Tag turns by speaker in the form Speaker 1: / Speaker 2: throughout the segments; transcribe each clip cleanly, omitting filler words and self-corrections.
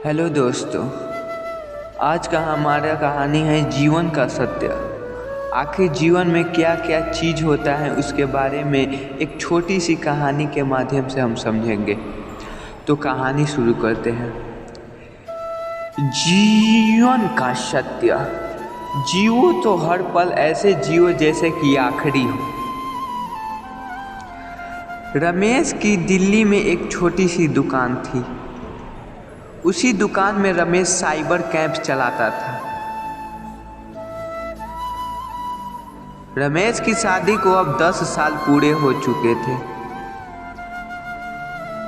Speaker 1: Hello दोस्तों, आज का हमारा कहानी है जीवन का सत्य। आखिर जीवन में क्या क्या चीज़ होता है उसके बारे में एक छोटी सी कहानी के माध्यम से हम समझेंगे। तो कहानी शुरू करते हैं। जीवन का सत्य। जियो तो हर पल ऐसे जियो जैसे कि आखिरी हो। रमेश की दिल्ली में एक छोटी सी दुकान थी। उसी दुकान में रमेश साइबर कैंप चलाता था। रमेश की शादी को अब 10 साल पूरे हो चुके थे।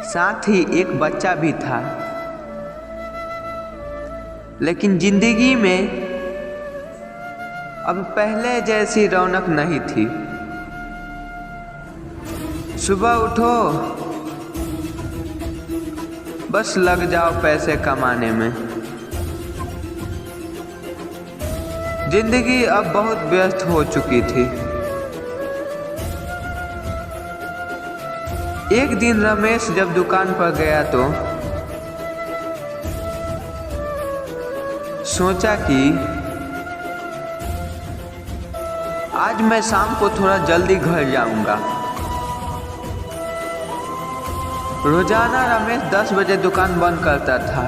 Speaker 1: साथ ही एक बच्चा भी था। लेकिन जिंदगी में अब पहले जैसी रौनक नहीं थी। सुबह उठो, बस लग जाओ पैसे कमाने में। जिंदगी अब बहुत व्यस्त हो चुकी थी। एक दिन रमेश जब दुकान पर गया तो सोचा कि आज मैं शाम को थोड़ा जल्दी घर जाऊंगा। रोजाना रमेश 10 बजे दुकान बंद करता था,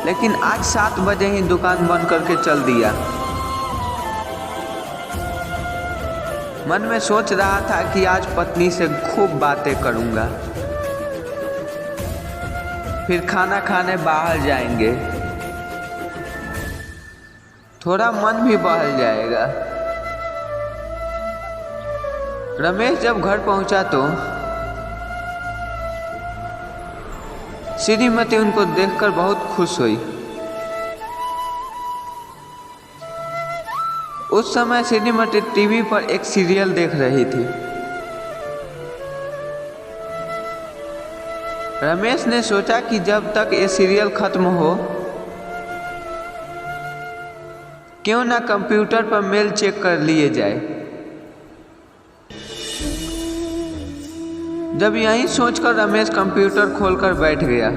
Speaker 1: लेकिन आज 7 बजे ही दुकान बंद करके चल दिया। मन में सोच रहा था कि आज पत्नी से खूब बातें करूंगा, फिर खाना खाने बाहर जाएंगे, थोड़ा मन भी बहल जाएगा। रमेश जब घर पहुंचा तो श्रीमती उनको देखकर बहुत खुश हुई। उस समय श्रीमती टीवी पर एक सीरियल देख रही थी। रमेश ने सोचा कि जब तक ये सीरियल खत्म हो, क्यों ना कंप्यूटर पर मेल चेक कर लिए जाए। जब यही सोचकर रमेश कंप्यूटर खोलकर बैठ गया,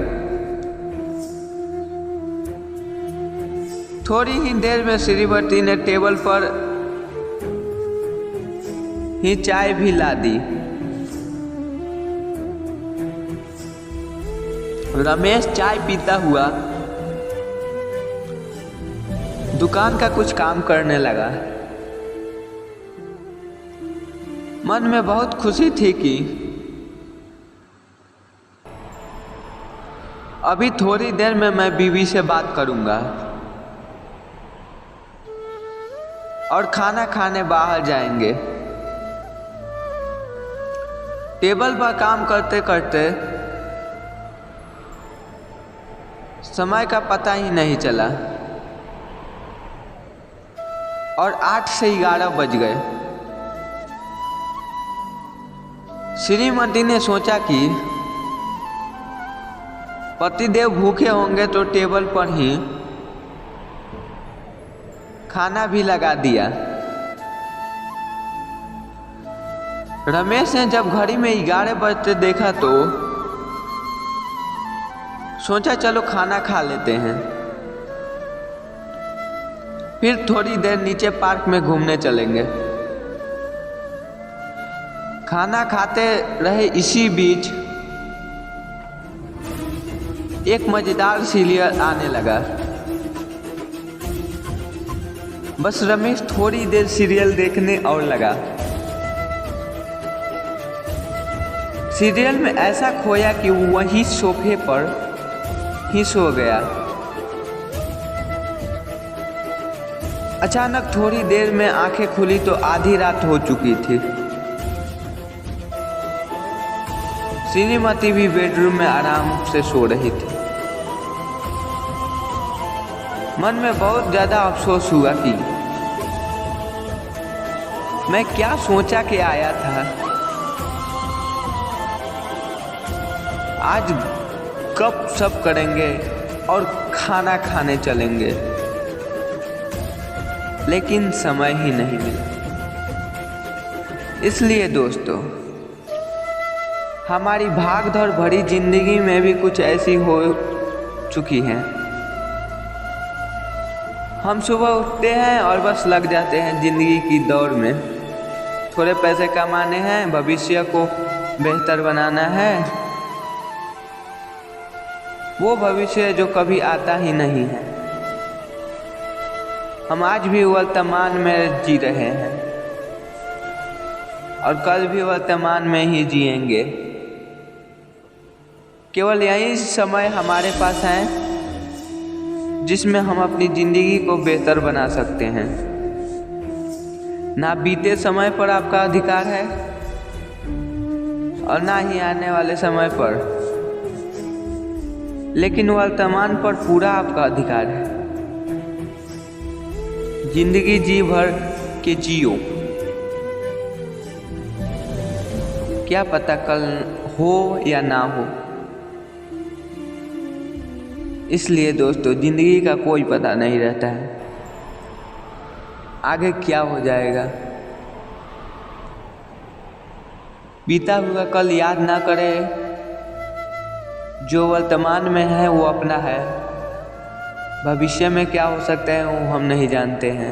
Speaker 1: थोड़ी ही देर में श्रीमती ने टेबल पर ही चाय भी ला दी। रमेश चाय पीता हुआ दुकान का कुछ काम करने लगा। मन में बहुत खुशी थी कि अभी थोड़ी देर में मैं बीवी से बात करूंगा और खाना खाने बाहर जाएंगे। टेबल पर काम करते करते समय का पता ही नहीं चला और 8 से 11 बज गए। श्रीमती ने सोचा कि पतिदेव भूखे होंगे तो टेबल पर ही खाना भी लगा दिया। रमेश ने जब घड़ी में 11 बजते देखा तो सोचा चलो खाना खा लेते हैं, फिर थोड़ी देर नीचे पार्क में घूमने चलेंगे। खाना खाते रहे, इसी बीच एक मजेदार सीरियल आने लगा। बस रमेश थोड़ी देर सीरियल देखने और लगा। सीरियल में ऐसा खोया कि वही सोफे पर ही सो गया। अचानक थोड़ी देर में आंखें खुली तो आधी रात हो चुकी थी। श्रीमती भी बेडरूम में आराम से सो रही थी। मन में बहुत ज्यादा अफसोस हुआ कि मैं क्या सोचा के आया था। आज गपशप करेंगे और खाना खाने चलेंगे, लेकिन समय ही नहीं मिला। इसलिए दोस्तों, हमारी भाग दौड़ भरी जिंदगी में भी कुछ ऐसी हो चुकी हैं। हम सुबह उठते हैं और बस लग जाते हैं जिंदगी की दौड़ में। थोड़े पैसे कमाने हैं, भविष्य को बेहतर बनाना है, वो भविष्य जो कभी आता ही नहीं है। हम आज भी वर्तमान में जी रहे हैं और कल भी वर्तमान में ही जिएंगे। केवल यही समय हमारे पास है जिसमें हम अपनी ज़िंदगी को बेहतर बना सकते हैं। ना बीते समय पर आपका अधिकार है और ना ही आने वाले समय पर, लेकिन वर्तमान पर पूरा आपका अधिकार है। जिंदगी जी भर के जियो, क्या पता कल हो या ना हो। इसलिए दोस्तों, जिंदगी का कोई पता नहीं रहता है आगे क्या हो जाएगा। बीता हुआ कल याद ना करें, जो वर्तमान में है वो अपना है। भविष्य में क्या हो सकता है वो हम नहीं जानते हैं।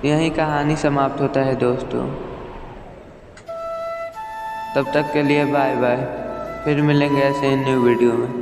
Speaker 1: यही कहानी समाप्त होता है दोस्तों। तब तक के लिए बाय बाय, फिर मिलेंगे ऐसे न्यू वीडियो में।